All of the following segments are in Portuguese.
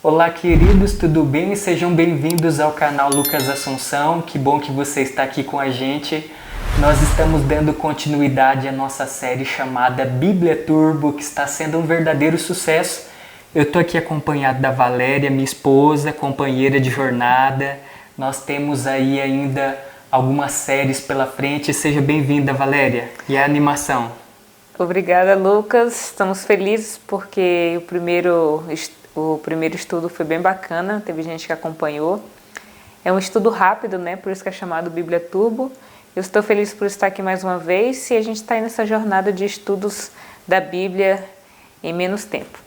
Olá, queridos, tudo bem? Sejam bem-vindos ao canal Lucas Assunção. Que bom que você está aqui com a gente. Nós estamos dando continuidade à nossa série chamada Bíblia Turbo, que está sendo um verdadeiro sucesso. Eu estou aqui acompanhado da Valéria, minha esposa, companheira de jornada. Nós temos aí ainda algumas séries pela frente. Seja bem-vinda, Valéria. E a animação? Obrigada, Lucas. Estamos felizes porque o primeiro estudo foi bem bacana, teve gente que acompanhou. É um estudo rápido, né? Por isso que é chamado Bíblia Turbo. Eu estou feliz por estar aqui mais uma vez e a gente está aí nessa jornada de estudos da Bíblia em menos tempo.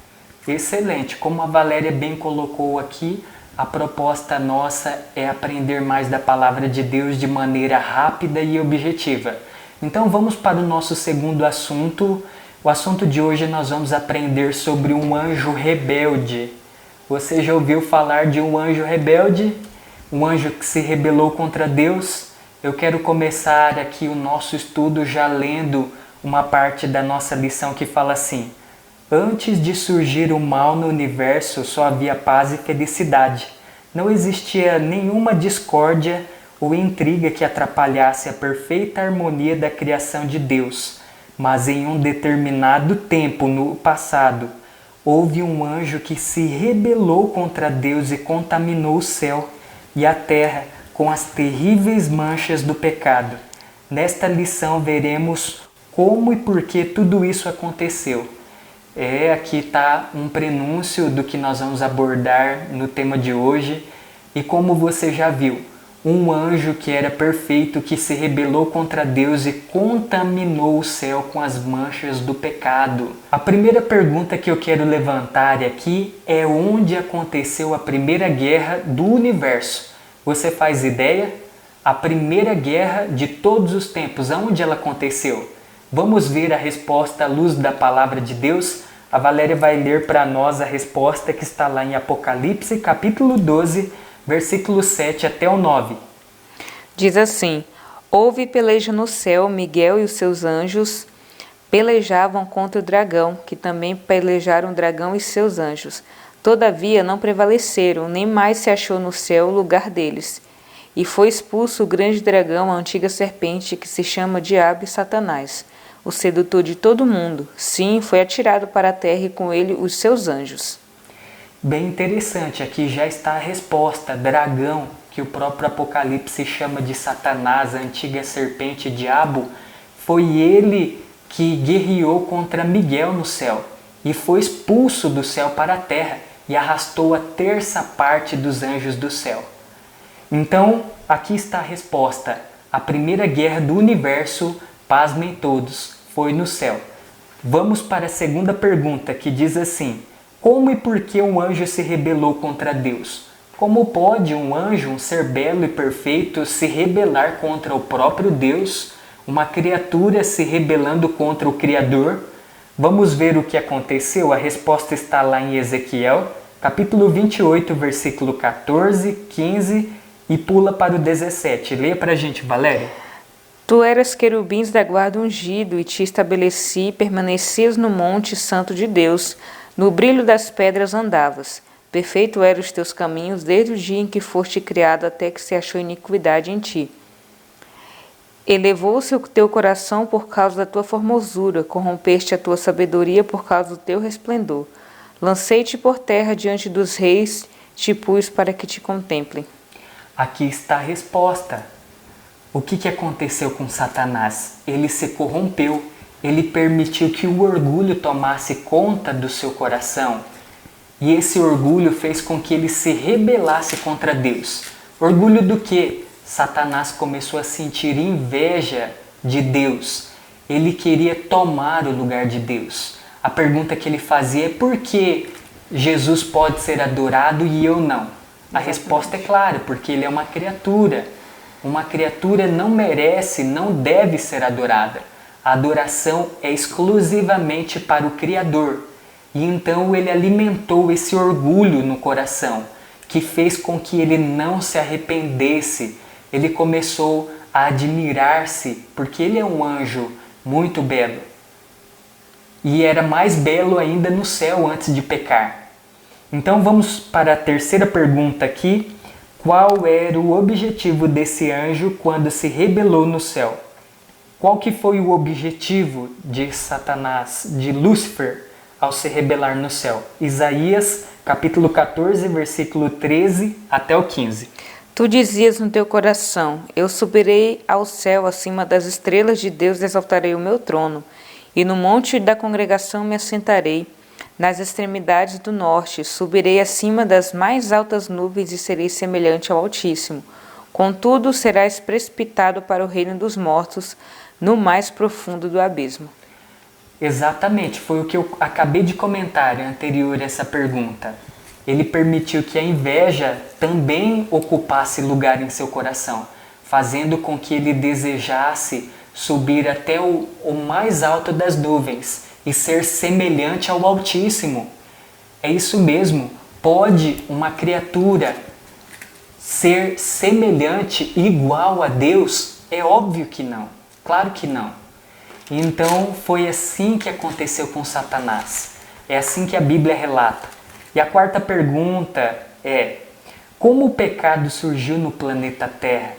Excelente! Como a Valéria bem colocou aqui, a proposta nossa é aprender mais da Palavra de Deus de maneira rápida e objetiva. Então vamos para o nosso segundo assunto. O assunto de hoje nós vamos aprender sobre um anjo rebelde. Você já ouviu falar de um anjo rebelde? Um anjo que se rebelou contra Deus? Eu quero começar aqui o nosso estudo já lendo uma parte da nossa lição que fala assim: antes de surgir o mal no universo, só havia paz e felicidade. Não existia nenhuma discórdia ou intriga que atrapalhasse a perfeita harmonia da criação de Deus. Mas em um determinado tempo no passado, houve um anjo que se rebelou contra Deus e contaminou o céu e a terra com as terríveis manchas do pecado. Nesta lição veremos como e por que tudo isso aconteceu. Aqui está um prenúncio do que nós vamos abordar no tema de hoje. E como você já viu, um anjo que era perfeito, que se rebelou contra Deus e contaminou o céu com as manchas do pecado. A primeira pergunta que eu quero levantar aqui é onde aconteceu a primeira guerra do universo. Você faz ideia? A primeira guerra de todos os tempos, aonde ela aconteceu? Vamos ver a resposta à luz da palavra de Deus? A Valéria vai ler para nós a resposta que está lá em Apocalipse, capítulo 12, versículo 7 até o 9. Diz assim: houve peleja no céu, Miguel e os seus anjos pelejavam contra o dragão, que também pelejaram o dragão e seus anjos. Todavia não prevaleceram, nem mais se achou no céu o lugar deles. E foi expulso o grande dragão, a antiga serpente, que se chama Diabo e Satanás, o sedutor de todo mundo. Sim, foi atirado para a terra e com ele os seus anjos. Bem interessante, aqui já está a resposta. Dragão, que o próprio Apocalipse chama de Satanás, a antiga serpente diabo, foi ele que guerreou contra Miguel no céu e foi expulso do céu para a terra e arrastou a terça parte dos anjos do céu. Então, aqui está a resposta. A primeira guerra do universo, pasmem todos, foi no céu. Vamos para a segunda pergunta, que diz assim: como e por que um anjo se rebelou contra Deus? Como pode um anjo, um ser belo e perfeito, se rebelar contra o próprio Deus? Uma criatura se rebelando contra o Criador? Vamos ver o que aconteceu? A resposta está lá em Ezequiel, capítulo 28, versículo 14, 15 e pula para o 17. Leia para a gente, Valéria. Tu eras querubins da guarda ungido e te estabeleci e permanecias no monte santo de Deus. No brilho das pedras andavas. Perfeito eram os teus caminhos desde o dia em que foste criado até que se achou iniquidade em ti. Elevou-se o teu coração por causa da tua formosura, corrompeste a tua sabedoria por causa do teu resplendor. Lancei-te por terra diante dos reis, te pus para que te contemplem. Aqui está a resposta. O que aconteceu com Satanás? Ele se corrompeu, ele permitiu que o orgulho tomasse conta do seu coração. E esse orgulho fez com que ele se rebelasse contra Deus. Orgulho do quê? Satanás começou a sentir inveja de Deus. Ele queria tomar o lugar de Deus. A pergunta que ele fazia é: por que Jesus pode ser adorado e eu não? A resposta é clara: porque ele é uma criatura. Uma criatura não merece, não deve ser adorada. A adoração é exclusivamente para o Criador. E então ele alimentou esse orgulho no coração, que fez com que ele não se arrependesse. Ele começou a admirar-se, porque ele é um anjo muito belo. E era mais belo ainda no céu antes de pecar. Então vamos para a terceira pergunta aqui. Qual era o objetivo desse anjo quando se rebelou no céu? Qual que foi o objetivo de Satanás, de Lúcifer, ao se rebelar no céu? Isaías, capítulo 14, versículo 13 até o 15. Tu dizias no teu coração, eu subirei ao céu acima das estrelas de Deus, exaltarei o meu trono, e no monte da congregação me assentarei, nas extremidades do norte, subirei acima das mais altas nuvens e serei semelhante ao Altíssimo. Contudo, serás precipitado para o reino dos mortos, no mais profundo do abismo. Exatamente, foi o que eu acabei de comentar anterior a essa pergunta. Ele permitiu que a inveja também ocupasse lugar em seu coração, fazendo com que ele desejasse subir até o mais alto das nuvens e ser semelhante ao Altíssimo. É isso mesmo, pode uma criatura ser semelhante, igual a Deus? É óbvio que não, claro que não. Então foi assim que aconteceu com Satanás, é assim que a Bíblia relata. E a quarta pergunta é: como o pecado surgiu no planeta Terra?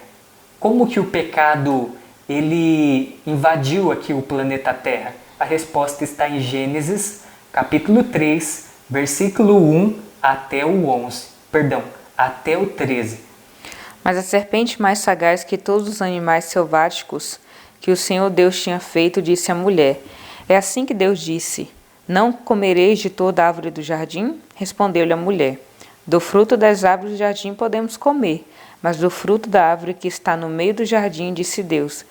Como que o pecado ele invadiu aqui o planeta Terra? A resposta está em Gênesis, capítulo 3, versículo 1 até o 11. Até o 13. Mas a serpente mais sagaz que todos os animais selváticos que o Senhor Deus tinha feito, disse à mulher: é assim que Deus disse: não comereis de toda a árvore do jardim? Respondeu-lhe a mulher: do fruto das árvores do jardim podemos comer, mas do fruto da árvore que está no meio do jardim, disse Deus: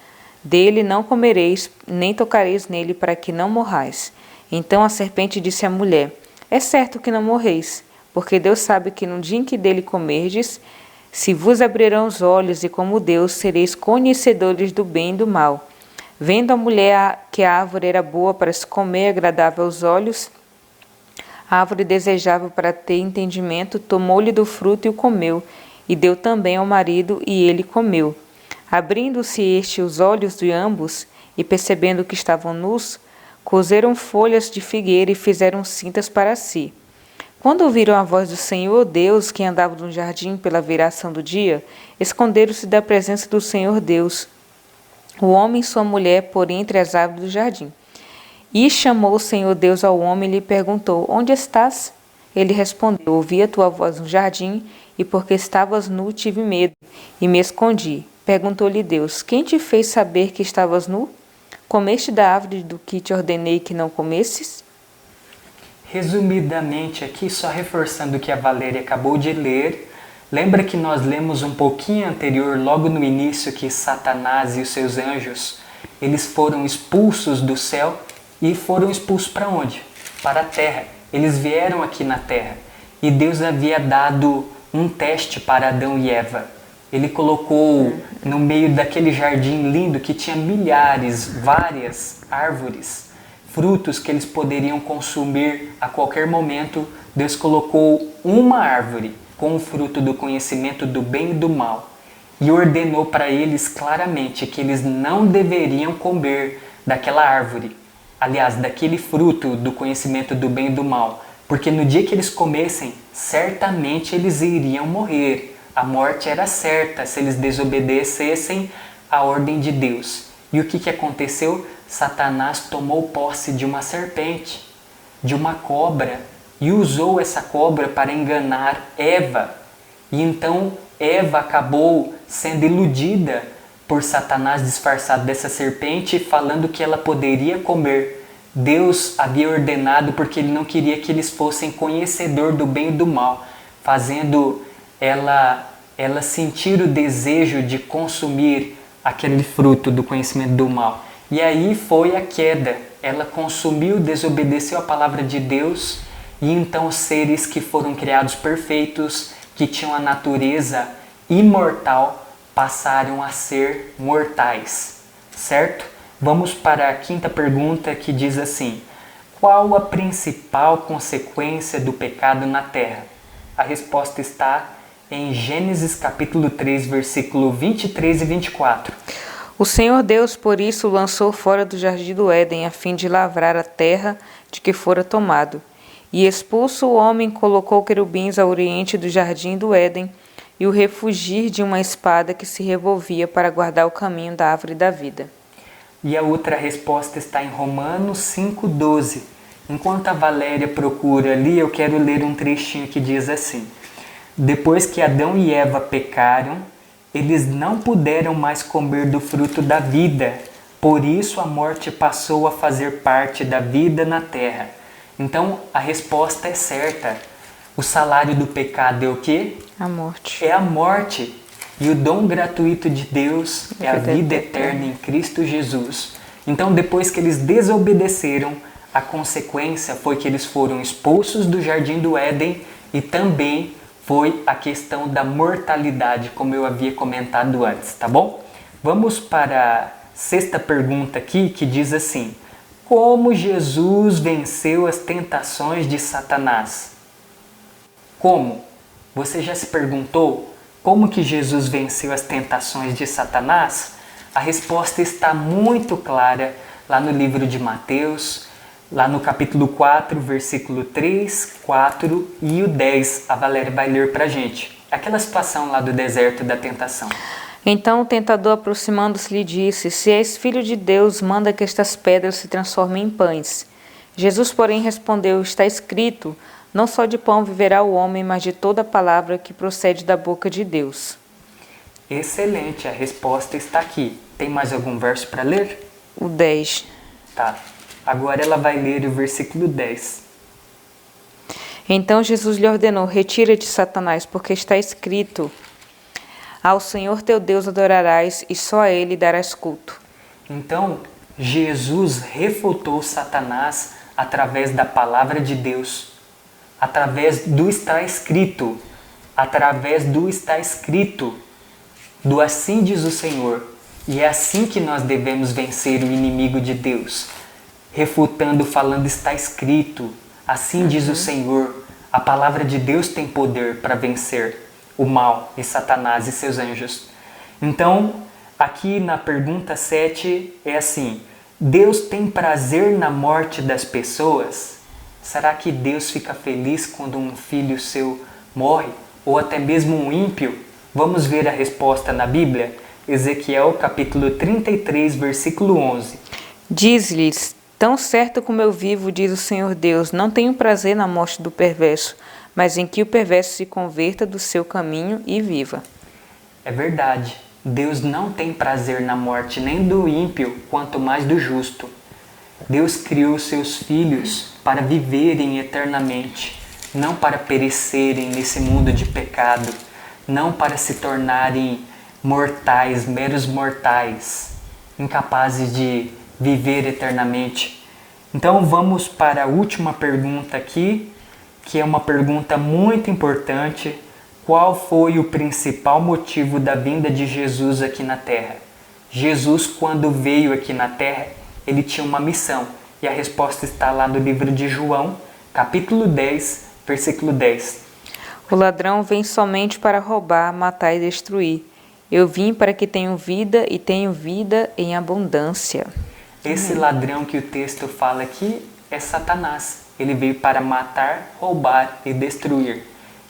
dele não comereis, nem tocareis nele, para que não morrais. Então a serpente disse à mulher: é certo que não morreis, porque Deus sabe que no dia em que dele comerdes, se vos abrirão os olhos, e como Deus sereis conhecedores do bem e do mal. Vendo a mulher que a árvore era boa para se comer, agradável aos olhos, a árvore desejável para ter entendimento, tomou-lhe do fruto e o comeu, e deu também ao marido, e ele comeu. Abrindo-se os olhos de ambos, e percebendo que estavam nus, coseram folhas de figueira e fizeram cintas para si. Quando ouviram a voz do Senhor Deus, que andava no jardim pela viração do dia, esconderam-se da presença do Senhor Deus, o homem e sua mulher, por entre as árvores do jardim. E chamou o Senhor Deus ao homem e lhe perguntou: onde estás? Ele respondeu: ouvi a tua voz no jardim, e porque estavas nu tive medo, e me escondi. Perguntou-lhe Deus: quem te fez saber que estavas nu? Comeste da árvore do que te ordenei que não comesses? Resumidamente aqui, só reforçando o que a Valéria acabou de ler, lembra que nós lemos um pouquinho anterior, logo no início, que Satanás e os seus anjos, eles foram expulsos do céu e foram expulsos para onde? Para a terra. Eles vieram aqui na terra e Deus havia dado um teste para Adão e Eva. Ele colocou no meio daquele jardim lindo que tinha milhares, várias árvores, frutos que eles poderiam consumir a qualquer momento. Deus colocou uma árvore com o fruto do conhecimento do bem e do mal e ordenou para eles claramente que eles não deveriam comer daquela árvore, aliás, daquele fruto do conhecimento do bem e do mal, porque no dia que eles comessem, certamente eles iriam morrer. A morte era certa se eles desobedecessem à ordem de Deus. E o que aconteceu? Satanás tomou posse de uma serpente, de uma cobra, e usou essa cobra para enganar Eva. E então Eva acabou sendo iludida por Satanás disfarçado dessa serpente, falando que ela poderia comer. Deus havia ordenado porque ele não queria que eles fossem conhecedor do bem e do mal, fazendo ela sentir o desejo de consumir aquele fruto do conhecimento do mal. E aí foi a queda. Ela consumiu, desobedeceu a palavra de Deus, e então os seres que foram criados perfeitos, que tinham a natureza imortal, passaram a ser mortais, certo? Vamos para a quinta pergunta, que diz assim: qual a principal consequência do pecado na terra? A resposta está em Gênesis capítulo 3, versículo 23 e 24. O Senhor Deus, por isso, o lançou fora do jardim do Éden, a fim de lavrar a terra de que fora tomado. E expulso o homem, colocou querubins ao oriente do jardim do Éden, e o refugir de uma espada que se revolvia para guardar o caminho da árvore da vida. E a outra resposta está em Romanos 5,12. Enquanto a Valéria procura ali, eu quero ler um trechinho que diz assim: depois que Adão e Eva pecaram, eles não puderam mais comer do fruto da vida, por isso a morte passou a fazer parte da vida na terra. Então a resposta é certa. O salário do pecado é o quê? A morte. É a morte. E o dom gratuito de Deus é a vida eterna em Cristo Jesus. Então, depois que eles desobedeceram, a consequência foi que eles foram expulsos do jardim do Éden e também foi a questão da mortalidade, como eu havia comentado antes, tá bom? Vamos para a sexta pergunta aqui, que diz assim: como Jesus venceu as tentações de Satanás? Como? Você já se perguntou como que Jesus venceu as tentações de Satanás? A resposta está muito clara lá no livro de Mateus, lá no capítulo 4, versículo 3, 4 e o 10. A Valéria vai ler pra gente. Aquela situação lá do deserto da tentação. Então o tentador, aproximando-se, lhe disse: se és filho de Deus, manda que estas pedras se transformem em pães. Jesus, porém, respondeu: está escrito, não só de pão viverá o homem, mas de toda a palavra que procede da boca de Deus. Excelente, a resposta está aqui. Tem mais algum verso para ler? O 10. Tá. Agora ela vai ler o versículo 10. Então Jesus lhe ordenou: retira-te, Satanás, porque está escrito, ao Senhor teu Deus adorarás e só a Ele darás culto. Então, Jesus refutou Satanás através da palavra de Deus, através do está escrito, do assim diz o Senhor. E é assim que nós devemos vencer o inimigo de Deus, refutando, falando está escrito, assim diz o Senhor. A palavra de Deus tem poder para vencer o mal e Satanás e seus anjos. Então, aqui na pergunta 7 é assim: Deus tem prazer na morte das pessoas? Será que Deus fica feliz quando um filho seu morre? Ou até mesmo um ímpio? Vamos ver a resposta na Bíblia? Ezequiel capítulo 33, versículo 11. Diz-lhes: tão certo como eu vivo, diz o Senhor Deus, não tenho prazer na morte do perverso, mas em que o perverso se converta do seu caminho e viva. É verdade. Deus não tem prazer na morte nem do ímpio, quanto mais do justo. Deus criou seus filhos para viverem eternamente, não para perecerem nesse mundo de pecado, não para se tornarem mortais, meros mortais, incapazes de viver eternamente. Então vamos para a última pergunta aqui, que é uma pergunta muito importante. Qual foi o principal motivo da vinda de Jesus aqui na Terra? Jesus, quando veio aqui na Terra, ele tinha uma missão. E a resposta está lá no livro de João, capítulo 10, versículo 10. O ladrão vem somente para roubar, matar e destruir. Eu vim para que tenham vida e tenham vida em abundância. Esse ladrão que o texto fala aqui é Satanás. Ele veio para matar, roubar e destruir.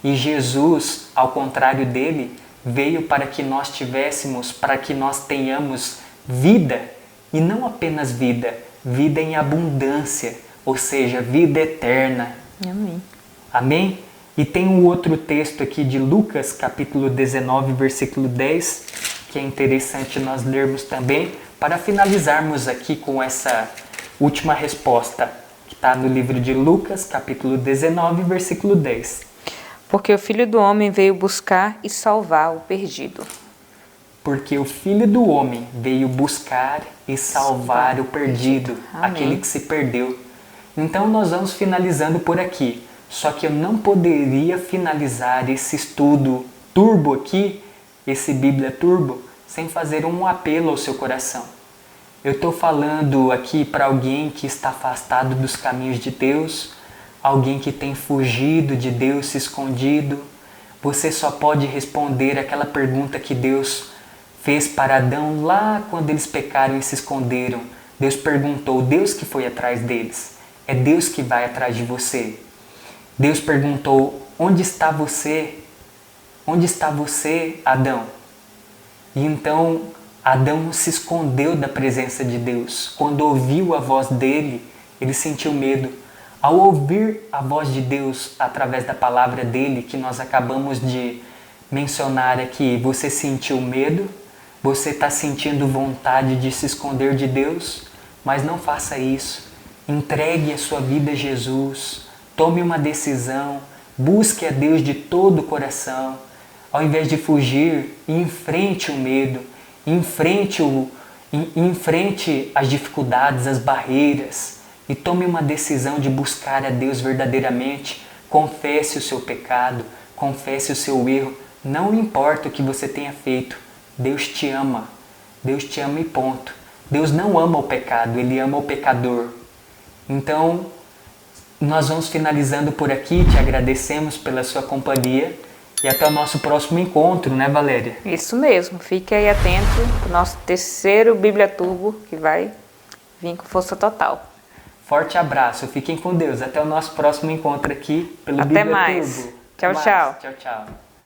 E Jesus, ao contrário dele, veio para que nós tivéssemos, para que nós tenhamos vida. E não apenas vida, vida em abundância, ou seja, vida eterna. Amém. Amém? E tem um outro texto aqui de Lucas, capítulo 19, versículo 10, que é interessante nós lermos também, para finalizarmos aqui com essa última resposta, que está no livro de Lucas, capítulo 19, versículo 10. Porque o Filho do Homem veio buscar e salvar o perdido. Porque o Filho do Homem veio buscar e salvar o perdido, aquele que se perdeu. Então nós vamos finalizando por aqui. Só que eu não poderia finalizar esse estudo turbo aqui, esse Bíblia Turbo, sem fazer um apelo ao seu coração. Eu estou falando aqui para alguém que está afastado dos caminhos de Deus, alguém que tem fugido de Deus, se escondido. Você só pode responder aquela pergunta que Deus fez para Adão lá quando eles pecaram e se esconderam. Deus perguntou, Deus que foi atrás deles. É Deus que vai atrás de você. Deus perguntou: onde está você? Onde está você, Adão? E então Adão se escondeu da presença de Deus. Quando ouviu a voz dele, ele sentiu medo. Ao ouvir a voz de Deus através da palavra dele, que nós acabamos de mencionar aqui, você sentiu medo? Você está sentindo vontade de se esconder de Deus? Mas não faça isso. Entregue a sua vida a Jesus. Tome uma decisão. Busque a Deus de todo o coração. Ao invés de fugir, enfrente o medo. Enfrente as dificuldades, as barreiras. E tome uma decisão de buscar a Deus verdadeiramente. Confesse o seu pecado. Confesse o seu erro. Não importa o que você tenha feito. Deus te ama. Deus te ama e ponto. Deus não ama o pecado, Ele ama o pecador. Então, nós vamos finalizando por aqui, te agradecemos pela sua companhia e até o nosso próximo encontro, né, Valéria? Isso mesmo, fique aí atento para o nosso terceiro Bíblia Turbo, que vai vir com força total. Forte abraço, fiquem com Deus, até o nosso próximo encontro aqui pelo Até Bíblia mais. Turbo. Tchau, Até mais. tchau. Tchau, tchau.